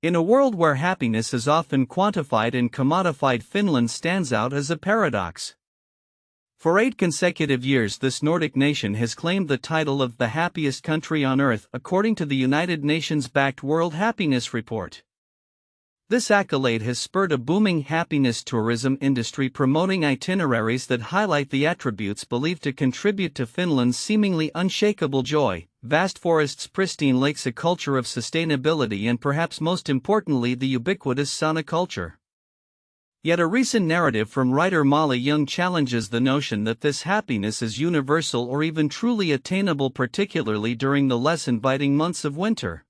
In a world where happiness is often quantified and commodified, Finland stands out as a paradox. For 8 consecutive years, this Nordic nation has claimed the title of the happiest country on earth, according to the United Nations-backed World Happiness Report. This accolade has spurred a booming happiness tourism industry, promoting itineraries that highlight the attributes believed to contribute to Finland's seemingly unshakable joy: vast forests, pristine lakes, a culture of sustainability, and perhaps most importantly, the ubiquitous sauna culture. Yet a recent narrative from writer Molly Young challenges the notion that this happiness is universal or even truly attainable, particularly during the less inviting months of winter.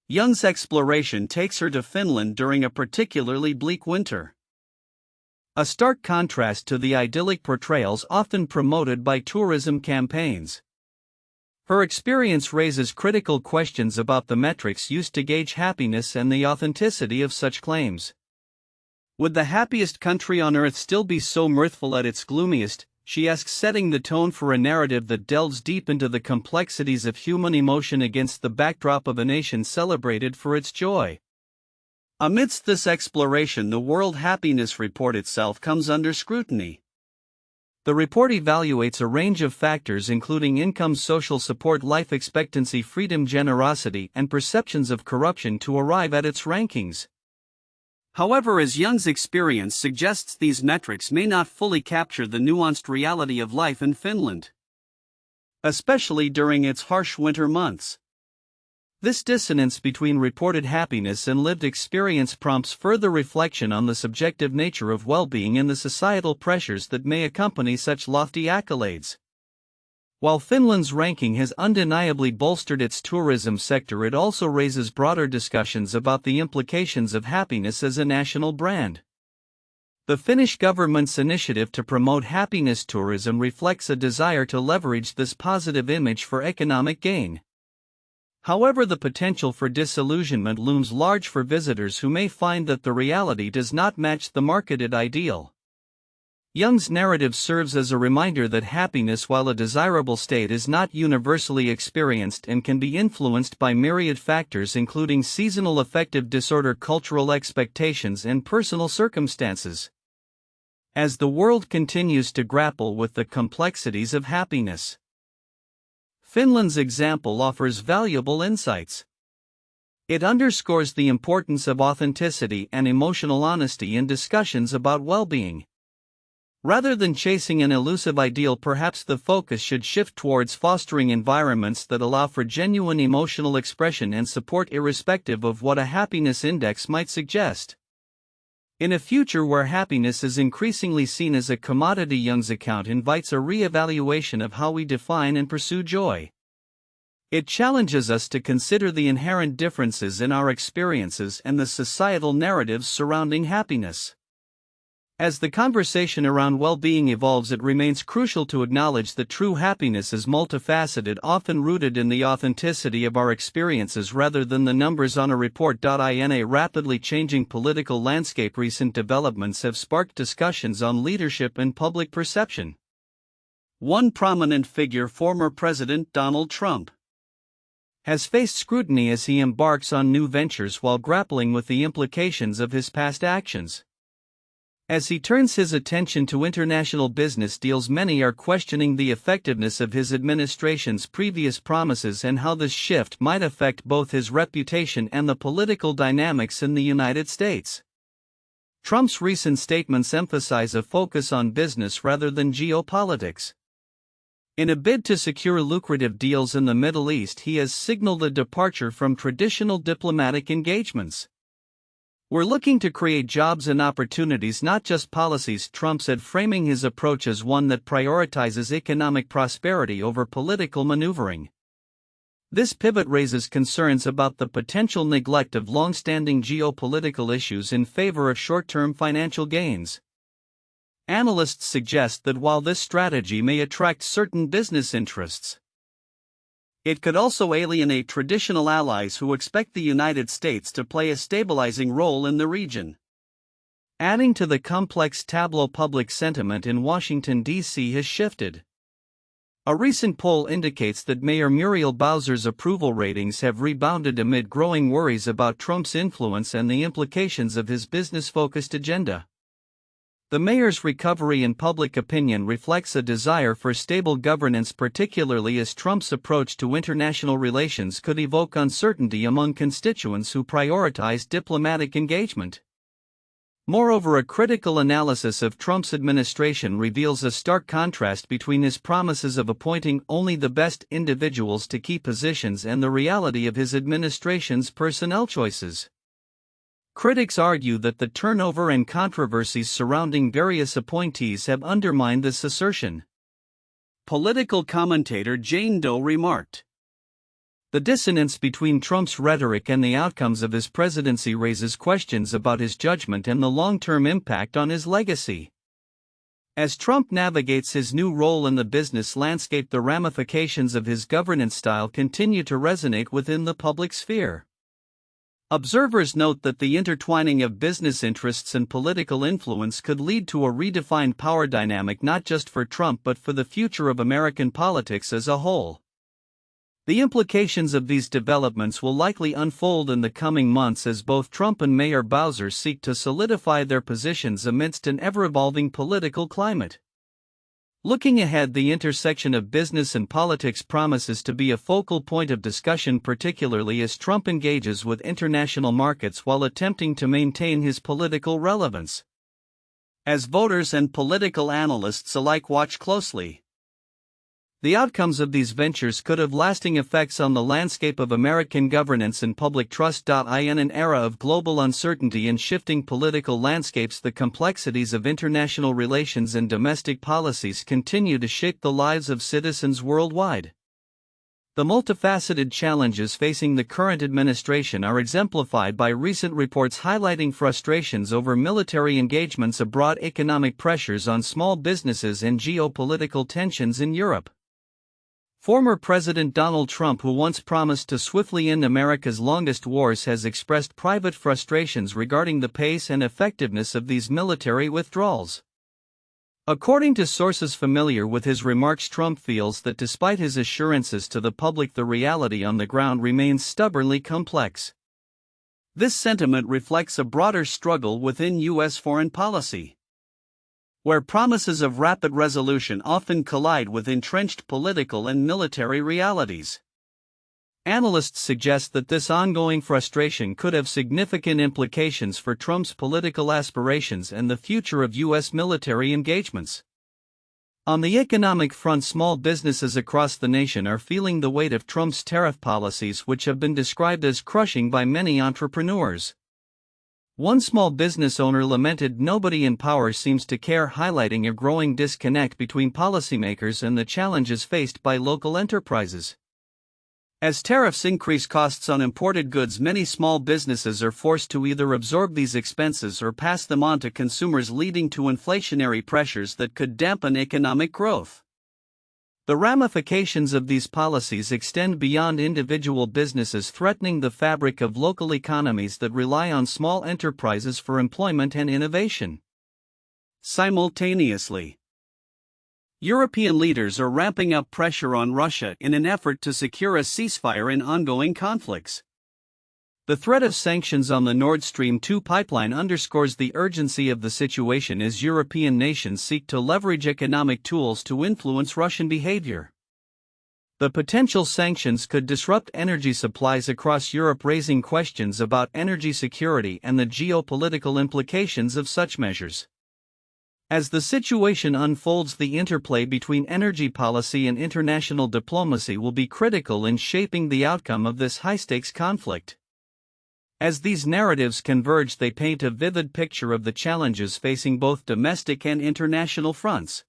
Young's exploration takes her to Finland during a particularly bleak winter. A stark contrast to the idyllic portrayals often promoted by tourism campaigns. Her experience raises critical questions about the metrics used to gauge happiness and the authenticity of such claims. Would the happiest country on earth still be so mirthful at its gloomiest, she asks, setting the tone for a narrative that delves deep into the complexities of human emotion against the backdrop of a nation celebrated for its joy. Amidst this exploration, the World Happiness Report itself comes under scrutiny. The report evaluates a range of factors including income, social support, life expectancy, freedom, generosity, and perceptions of corruption to arrive at its rankings. However, as Young's experience suggests, these metrics may not fully capture the nuanced reality of life in Finland, especially during its harsh winter months. This dissonance between reported happiness and lived experience prompts further reflection on the subjective nature of well-being and the societal pressures that may accompany such lofty accolades. While Finland's ranking has undeniably bolstered its tourism sector, it also raises broader discussions about the implications of happiness as a national brand. The Finnish government's initiative to promote happiness tourism reflects a desire to leverage this positive image for economic gain. However, the potential for disillusionment looms large for visitors who may find that the reality does not match the marketed ideal. Young's narrative serves as a reminder that happiness, while a desirable state, is not universally experienced and can be influenced by myriad factors including seasonal affective disorder, cultural expectations, and personal circumstances. As the world continues to grapple with the complexities of happiness, Finland's example offers valuable insights. It underscores the importance of authenticity and emotional honesty in discussions about well-being. Rather than chasing an elusive ideal, perhaps the focus should shift towards fostering environments that allow for genuine emotional expression and support, irrespective of what a happiness index might suggest. In a future where happiness is increasingly seen as a commodity, Young's account invites a re-evaluation of how we define and pursue joy. It challenges us to consider the inherent differences in our experiences and the societal narratives surrounding happiness. As the conversation around well-being evolves, it remains crucial to acknowledge that true happiness is multifaceted, often rooted in the authenticity of our experiences rather than the numbers on a report. In a rapidly changing political landscape, recent developments have sparked discussions on leadership and public perception. One prominent figure, former President Donald Trump, has faced scrutiny as he embarks on new ventures while grappling with the implications of his past actions. As he turns his attention to international business deals, many are questioning the effectiveness of his administration's previous promises and how this shift might affect both his reputation and the political dynamics in the United States. Trump's recent statements emphasize a focus on business rather than geopolitics. In a bid to secure lucrative deals in the Middle East, he has signaled a departure from traditional diplomatic engagements. "We're looking to create jobs and opportunities, not just policies," Trump said, framing his approach as one that prioritizes economic prosperity over political maneuvering. This pivot raises concerns about the potential neglect of long-standing geopolitical issues in favor of short-term financial gains. Analysts suggest that while this strategy may attract certain business interests, it could also alienate traditional allies who expect the United States to play a stabilizing role in the region. Adding to the complex tableau, public sentiment in Washington, D.C. has shifted. A recent poll indicates that Mayor Muriel Bowser's approval ratings have rebounded amid growing worries about Trump's influence and the implications of his business-focused agenda. The mayor's recovery in public opinion reflects a desire for stable governance, particularly as Trump's approach to international relations could evoke uncertainty among constituents who prioritize diplomatic engagement. Moreover, a critical analysis of Trump's administration reveals a stark contrast between his promises of appointing only the best individuals to key positions and the reality of his administration's personnel choices. Critics argue that the turnover and controversies surrounding various appointees have undermined this assertion. Political commentator Jane Doe remarked, "The dissonance between Trump's rhetoric and the outcomes of his presidency raises questions about his judgment and the long-term impact on his legacy. As Trump navigates his new role in the business landscape, the ramifications of his governance style continue to resonate within the public sphere." Observers note that the intertwining of business interests and political influence could lead to a redefined power dynamic not just for Trump but for the future of American politics as a whole. The implications of these developments will likely unfold in the coming months as both Trump and Mayor Bowser seek to solidify their positions amidst an ever-evolving political climate. Looking ahead, the intersection of business and politics promises to be a focal point of discussion, particularly as Trump engages with international markets while attempting to maintain his political relevance. As voters and political analysts alike watch closely, the outcomes of these ventures could have lasting effects on the landscape of American governance and public trust. In an era of global uncertainty and shifting political landscapes, the complexities of international relations and domestic policies continue to shape the lives of citizens worldwide. The multifaceted challenges facing the current administration are exemplified by recent reports highlighting frustrations over military engagements abroad, economic pressures on small businesses, and geopolitical tensions in Europe. Former President Donald Trump, who once promised to swiftly end America's longest wars, has expressed private frustrations regarding the pace and effectiveness of these military withdrawals. According to sources familiar with his remarks, Trump feels that despite his assurances to the public, the reality on the ground remains stubbornly complex. This sentiment reflects a broader struggle within U.S. foreign policy, where promises of rapid resolution often collide with entrenched political and military realities. Analysts suggest that this ongoing frustration could have significant implications for Trump's political aspirations and the future of U.S. military engagements. On the economic front, small businesses across the nation are feeling the weight of Trump's tariff policies, which have been described as crushing by many entrepreneurs. One small business owner lamented, "Nobody in power seems to care," highlighting a growing disconnect between policymakers and the challenges faced by local enterprises. As tariffs increase costs on imported goods, many small businesses are forced to either absorb these expenses or pass them on to consumers, leading to inflationary pressures that could dampen economic growth. The ramifications of these policies extend beyond individual businesses, threatening the fabric of local economies that rely on small enterprises for employment and innovation. Simultaneously, European leaders are ramping up pressure on Russia in an effort to secure a ceasefire in ongoing conflicts. The threat of sanctions on the Nord Stream 2 pipeline underscores the urgency of the situation as European nations seek to leverage economic tools to influence Russian behavior. The potential sanctions could disrupt energy supplies across Europe, raising questions about energy security and the geopolitical implications of such measures. As the situation unfolds, the interplay between energy policy and international diplomacy will be critical in shaping the outcome of this high-stakes conflict. As these narratives converge, they paint a vivid picture of the challenges facing both domestic and international fronts.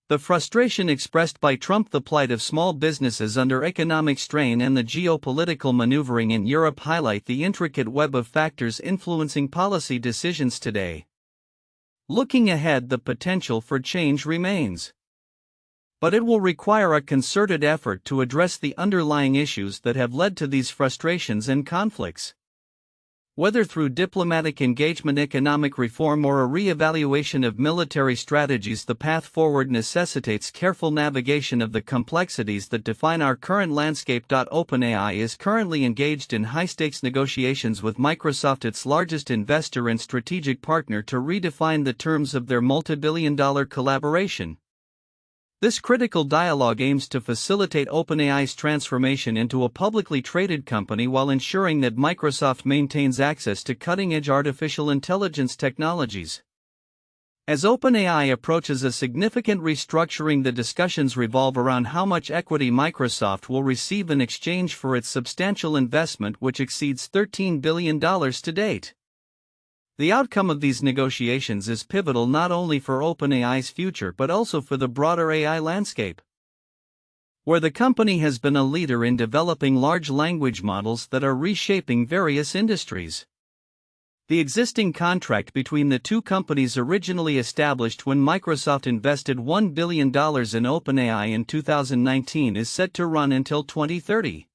The frustration expressed by Trump, the plight of small businesses under economic strain, and the geopolitical maneuvering in Europe highlight the intricate web of factors influencing policy decisions today. Looking ahead, the potential for change remains, but it will require a concerted effort to address the underlying issues that have led to these frustrations and conflicts. Whether through diplomatic engagement, economic reform, or a re-evaluation of military strategies, the path forward necessitates careful navigation of the complexities that define our current landscape. OpenAI is currently engaged in high-stakes negotiations with Microsoft, its largest investor and strategic partner, to redefine the terms of their multi-billion-dollar collaboration. This critical dialogue aims to facilitate OpenAI's transformation into a publicly traded company while ensuring that Microsoft maintains access to cutting-edge artificial intelligence technologies. As OpenAI approaches a significant restructuring, the discussions revolve around how much equity Microsoft will receive in exchange for its substantial investment, which exceeds $13 billion to date. The outcome of these negotiations is pivotal not only for OpenAI's future but also for the broader AI landscape, where the company has been a leader in developing large language models that are reshaping various industries. The existing contract between the two companies, originally established when Microsoft invested $1 billion in OpenAI in 2019, is set to run until 2030.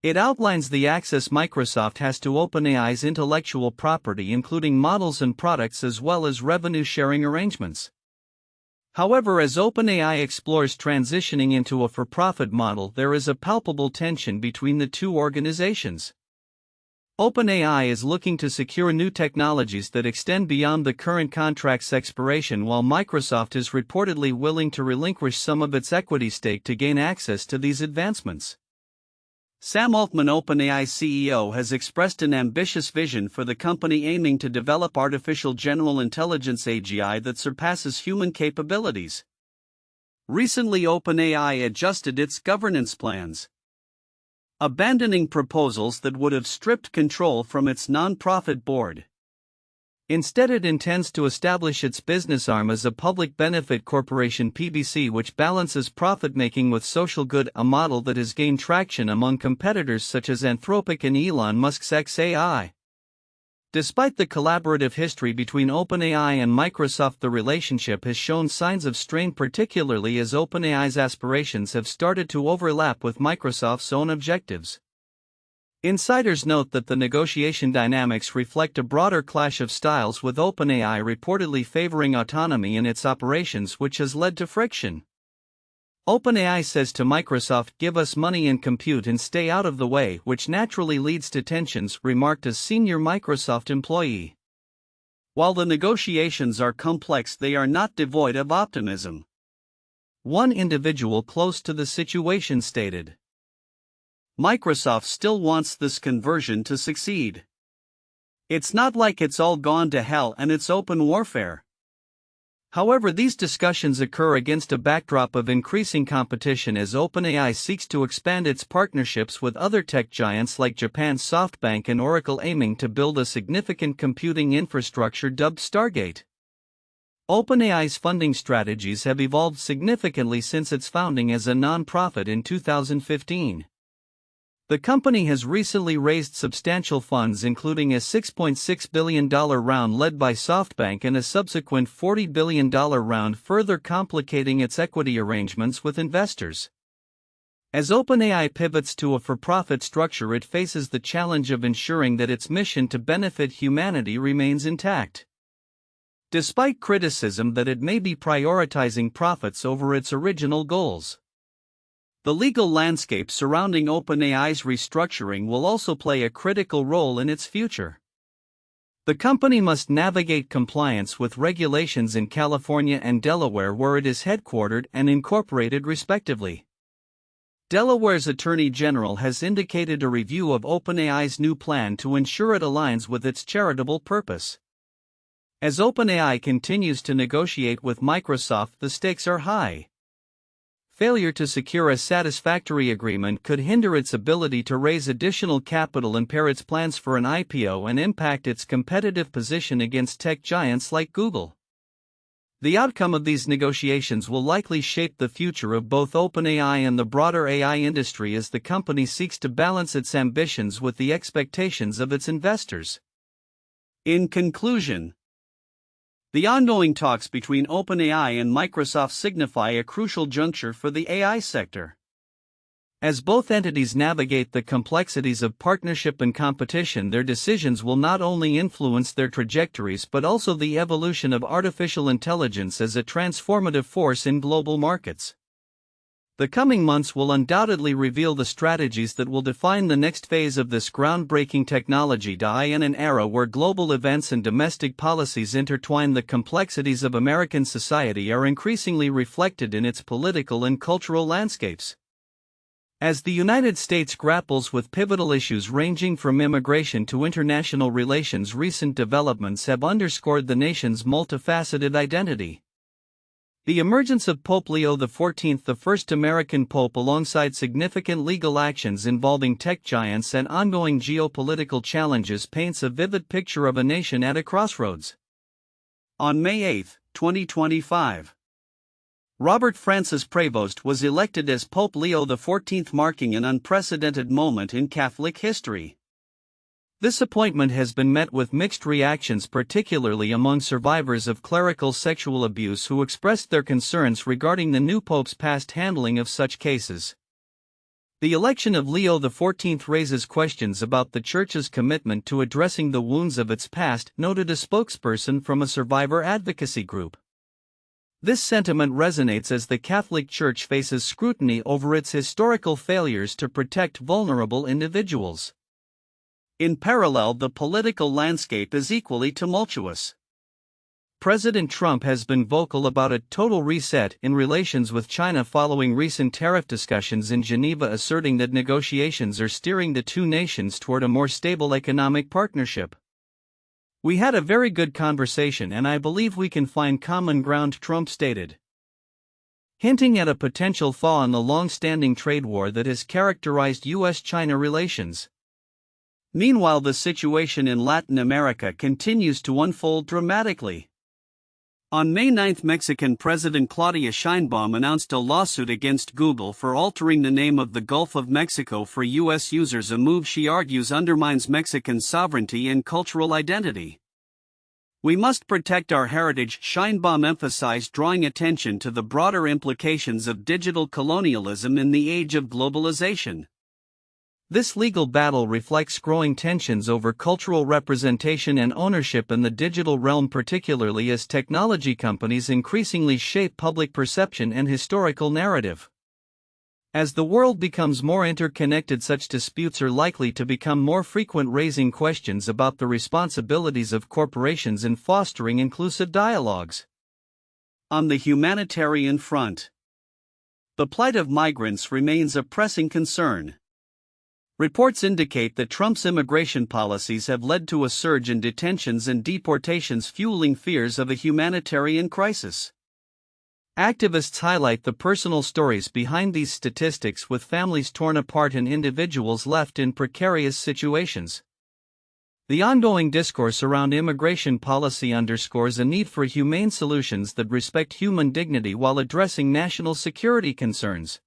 It outlines the access Microsoft has to OpenAI's intellectual property, including models and products, as well as revenue-sharing arrangements. However, as OpenAI explores transitioning into a for-profit model, there is a palpable tension between the two organizations. OpenAI is looking to secure new technologies that extend beyond the current contract's expiration, while Microsoft is reportedly willing to relinquish some of its equity stake to gain access to these advancements. Sam Altman, OpenAI CEO, has expressed an ambitious vision for the company, aiming to develop artificial general intelligence (AGI) that surpasses human capabilities. Recently, OpenAI adjusted its governance plans, abandoning proposals that would have stripped control from its non-profit board. Instead, it intends to establish its business arm as a public benefit corporation (PBC), which balances profit-making with social good, a model that has gained traction among competitors such as Anthropic and Elon Musk's xAI. Despite the collaborative history between OpenAI and Microsoft, the relationship has shown signs of strain, particularly as OpenAI's aspirations have started to overlap with Microsoft's own objectives. Insiders note that the negotiation dynamics reflect a broader clash of styles, with OpenAI reportedly favoring autonomy in its operations, which has led to friction. OpenAI says to Microsoft, "Give us money and compute and stay out of the way," which naturally leads to tensions, remarked a senior Microsoft employee. While the negotiations are complex, they are not devoid of optimism. One individual close to the situation stated, "Microsoft still wants this conversion to succeed. It's not like it's all gone to hell and it's open warfare." However, these discussions occur against a backdrop of increasing competition as OpenAI seeks to expand its partnerships with other tech giants like Japan's SoftBank and Oracle, aiming to build a significant computing infrastructure dubbed Stargate. OpenAI's funding strategies have evolved significantly since its founding as a non-profit in 2015. The company has recently raised substantial funds, including a $6.6 billion round led by SoftBank and a subsequent $40 billion round, further complicating its equity arrangements with investors. As OpenAI pivots to a for-profit structure, it faces the challenge of ensuring that its mission to benefit humanity remains intact. Despite criticism that it may be prioritizing profits over its original goals. The legal landscape surrounding OpenAI's restructuring will also play a critical role in its future. The company must navigate compliance with regulations in California and Delaware, where it is headquartered and incorporated respectively. Delaware's Attorney General has indicated a review of OpenAI's new plan to ensure it aligns with its charitable purpose. As OpenAI continues to negotiate with Microsoft, the stakes are high. Failure to secure a satisfactory agreement could hinder its ability to raise additional capital, impair its plans for an IPO, and impact its competitive position against tech giants like Google. The outcome of these negotiations will likely shape the future of both OpenAI and the broader AI industry, as the company seeks to balance its ambitions with the expectations of its investors. In conclusion, the ongoing talks between OpenAI and Microsoft signify a crucial juncture for the AI sector. As both entities navigate the complexities of partnership and competition, their decisions will not only influence their trajectories but also the evolution of artificial intelligence as a transformative force in global markets. The coming months will undoubtedly reveal the strategies that will define the next phase of this groundbreaking technology. In an era where global events and domestic policies intertwine, the complexities of American society are increasingly reflected in its political and cultural landscapes. As the United States grapples with pivotal issues ranging from immigration to international relations, recent developments have underscored the nation's multifaceted identity. The emergence of Pope Leo XIV, the first American pope, alongside significant legal actions involving tech giants and ongoing geopolitical challenges, paints a vivid picture of a nation at a crossroads. On May 8, 2025, Robert Francis Prevost was elected as Pope Leo XIV, marking an unprecedented moment in Catholic history. This appointment has been met with mixed reactions, particularly among survivors of clerical sexual abuse who expressed their concerns regarding the new pope's past handling of such cases. The election of Leo XIV raises questions about the Church's commitment to addressing the wounds of its past, noted a spokesperson from a survivor advocacy group. This sentiment resonates as the Catholic Church faces scrutiny over its historical failures to protect vulnerable individuals. In parallel, the political landscape is equally tumultuous. President Trump has been vocal about a total reset in relations with China following recent tariff discussions in Geneva, asserting that negotiations are steering the two nations toward a more stable economic partnership. "We had a very good conversation and I believe we can find common ground," Trump stated, hinting at a potential thaw in the long-standing trade war that has characterized U.S.-China relations. Meanwhile, the situation in Latin America continues to unfold dramatically. On May 9, Mexican President Claudia Sheinbaum announced a lawsuit against Google for altering the name of the Gulf of Mexico for U.S. users, a move she argues undermines Mexican sovereignty and cultural identity. "We must protect our heritage," Sheinbaum emphasized, drawing attention to the broader implications of digital colonialism in the age of globalization. This legal battle reflects growing tensions over cultural representation and ownership in the digital realm, particularly as technology companies increasingly shape public perception and historical narrative. As the world becomes more interconnected, such disputes are likely to become more frequent, raising questions about the responsibilities of corporations in fostering inclusive dialogues. On the humanitarian front, the plight of migrants remains a pressing concern. Reports indicate that Trump's immigration policies have led to a surge in detentions and deportations, fueling fears of a humanitarian crisis. Activists highlight the personal stories behind these statistics, with families torn apart and individuals left in precarious situations. The ongoing discourse around immigration policy underscores a need for humane solutions that respect human dignity while addressing national security concerns.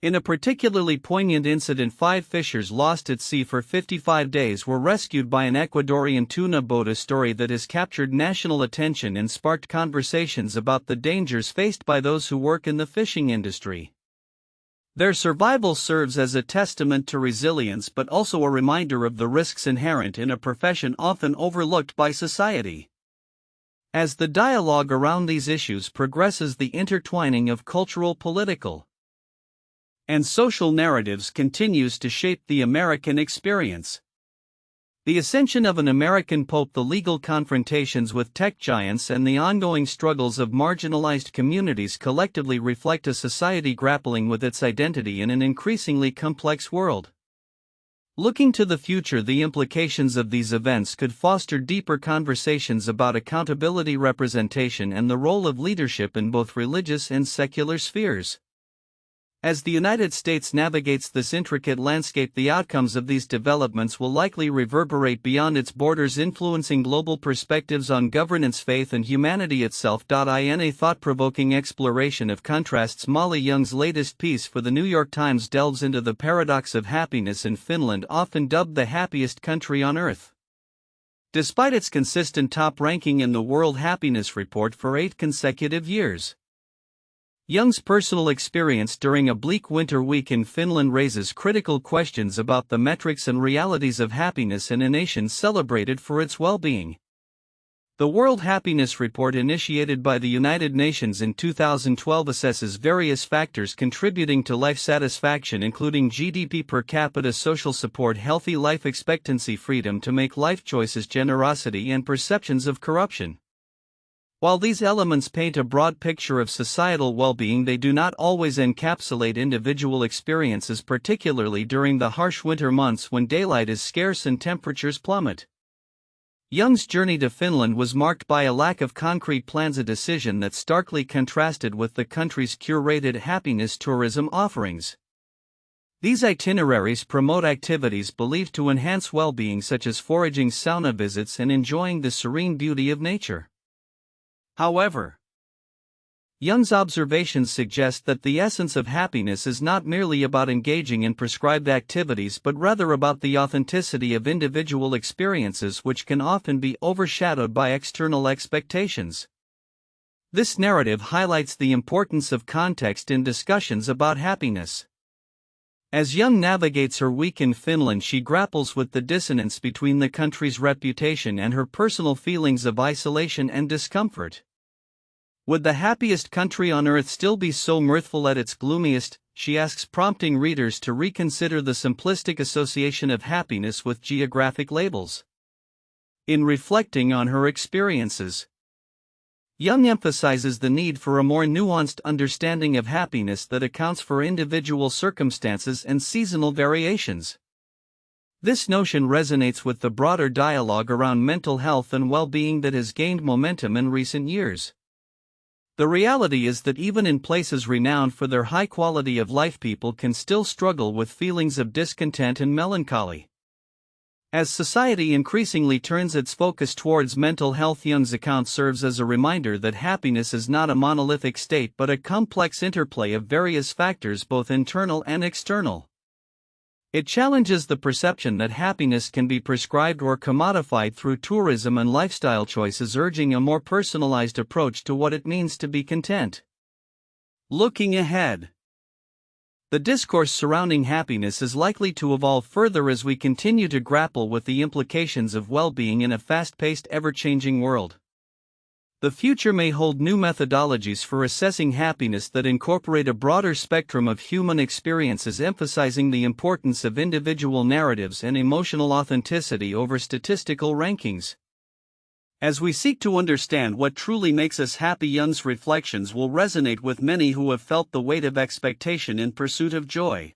In a particularly poignant incident, 5 fishers lost at sea for 55 days were rescued by an Ecuadorian tuna boat, a story that has captured national attention and sparked conversations about the dangers faced by those who work in the fishing industry. Their survival serves as a testament to resilience, but also a reminder of the risks inherent in a profession often overlooked by society. As the dialogue around these issues progresses, the intertwining of cultural, political, and social narratives continues to shape the American experience. The ascension of an American pope, the legal confrontations with tech giants, and the ongoing struggles of marginalized communities collectively reflect a society grappling with its identity in an increasingly complex world. Looking to the future, the implications of these events could foster deeper conversations about accountability, representation, and the role of leadership in both religious and secular spheres. As the United States navigates this intricate landscape, the outcomes of these developments will likely reverberate beyond its borders, influencing global perspectives on governance, faith, and humanity itself. In a thought-provoking exploration of contrasts, Molly Young's latest piece for the New York Times delves into the paradox of happiness in Finland, often dubbed the happiest country on earth. Despite its consistent top ranking in the World Happiness Report for 8 consecutive years, Young's personal experience during a bleak winter week in Finland raises critical questions about the metrics and realities of happiness in a nation celebrated for its well-being. The World Happiness Report, initiated by the United Nations in 2012, assesses various factors contributing to life satisfaction, including GDP per capita, social support, healthy life expectancy, freedom to make life choices, generosity, and perceptions of corruption. While these elements paint a broad picture of societal well-being, they do not always encapsulate individual experiences, particularly during the harsh winter months when daylight is scarce and temperatures plummet. Young's journey to Finland was marked by a lack of concrete plans, a decision that starkly contrasted with the country's curated happiness tourism offerings. These itineraries promote activities believed to enhance well-being, such as foraging, sauna visits, and enjoying the serene beauty of nature. However, Young's observations suggest that the essence of happiness is not merely about engaging in prescribed activities, but rather about the authenticity of individual experiences, which can often be overshadowed by external expectations. This narrative highlights the importance of context in discussions about happiness. As Young navigates her week in Finland, she grapples with the dissonance between the country's reputation and her personal feelings of isolation and discomfort. Would the happiest country on earth still be so mirthful at its gloomiest, she asks, prompting readers to reconsider the simplistic association of happiness with geographic labels. In reflecting on her experiences, Young emphasizes the need for a more nuanced understanding of happiness that accounts for individual circumstances and seasonal variations. This notion resonates with the broader dialogue around mental health and well-being that has gained momentum in recent years. The reality is that even in places renowned for their high quality of life, people can still struggle with feelings of discontent and melancholy. As society increasingly turns its focus towards mental health, Young's account serves as a reminder that happiness is not a monolithic state but a complex interplay of various factors, both internal and external. It challenges the perception that happiness can be prescribed or commodified through tourism and lifestyle choices, urging a more personalized approach to what it means to be content. Looking ahead, the discourse surrounding happiness is likely to evolve further as we continue to grapple with the implications of well-being in a fast-paced, ever-changing world. The future may hold new methodologies for assessing happiness that incorporate a broader spectrum of human experiences, emphasizing the importance of individual narratives and emotional authenticity over statistical rankings. As we seek to understand what truly makes us happy, Young's reflections will resonate with many who have felt the weight of expectation in pursuit of joy.